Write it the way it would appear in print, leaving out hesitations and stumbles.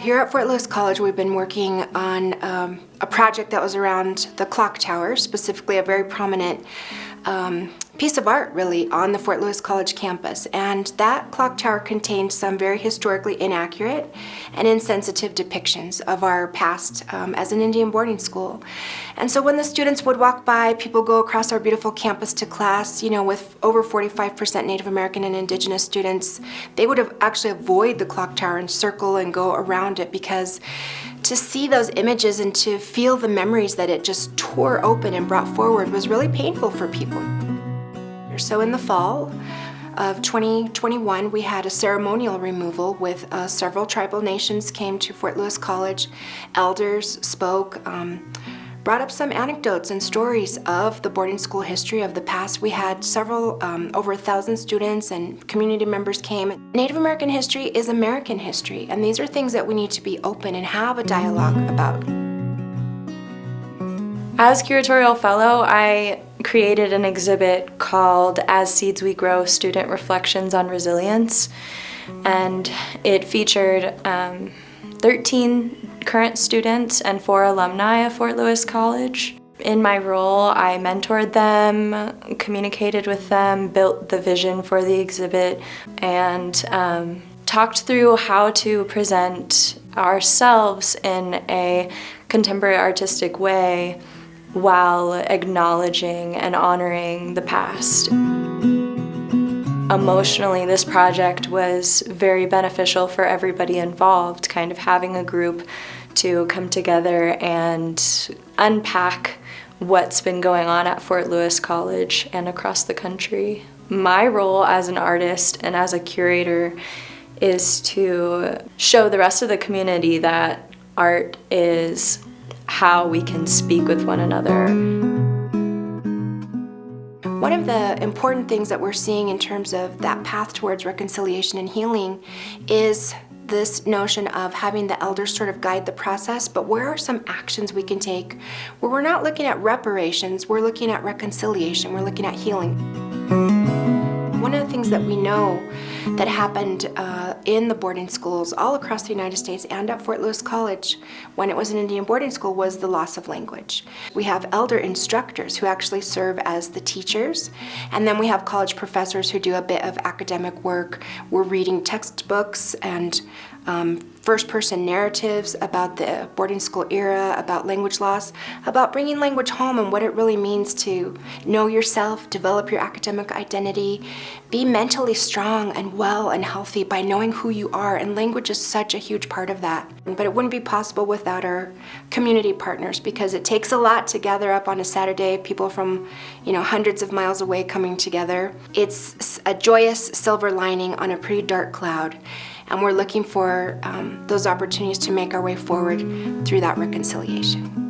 Here at Fort Lewis College, we've been working on a project that was around the clock tower, specifically a very prominent piece of art, really, on the Fort Lewis College campus. And that clock tower contained some very historically inaccurate and insensitive depictions of our past as an Indian boarding school. And so when the students would walk by, people go across our beautiful campus to class, you know, with over 45% Native American and Indigenous students, they would have actually avoid the clock tower and circle and go around it, because to see those images and to feel the memories that it just tore open and brought forward was really painful for people. So in the fall of 2021, we had a ceremonial removal with several tribal nations came to Fort Lewis College. Elders spoke, brought up some anecdotes and stories of the boarding school history of the past. We had several, over 1,000 students and community members came. Native American history is American history, and these are things that we need to be open and have a dialogue about. As curatorial fellow, I created an exhibit called As Seeds We Grow, Student Reflections on Resilience, and it featured 13 current students and 4 alumni of Fort Lewis College. In my role, I mentored them, communicated with them, built the vision for the exhibit, and talked through how to present ourselves in a contemporary artistic way while acknowledging and honoring the past. Emotionally, this project was very beneficial for everybody involved, kind of having a group to come together and unpack what's been going on at Fort Lewis College and across the country. My role as an artist and as a curator is to show the rest of the community that art is how we can speak with one another. One of the important things that we're seeing in terms of that path towards reconciliation and healing is this notion of having the elders sort of guide the process, but where are some actions we can take where we're not looking at reparations, we're looking at reconciliation, we're looking at healing. One of the things that we know that happened in the boarding schools all across the United States and at Fort Lewis College when it was an Indian boarding school was the loss of language. We have elder instructors who actually serve as the teachers, and then we have college professors who do a bit of academic work. We're reading textbooks and first-person narratives about the boarding school era, about language loss, about bringing language home and what it really means to know yourself, develop your academic identity, be mentally strong and well and healthy by knowing who you are, and language is such a huge part of that. But it wouldn't be possible without our community partners, because it takes a lot to gather up on a Saturday, people from, you know, hundreds of miles away coming together. It's a joyous silver lining on a pretty dark cloud. And we're looking for those opportunities to make our way forward through that reconciliation.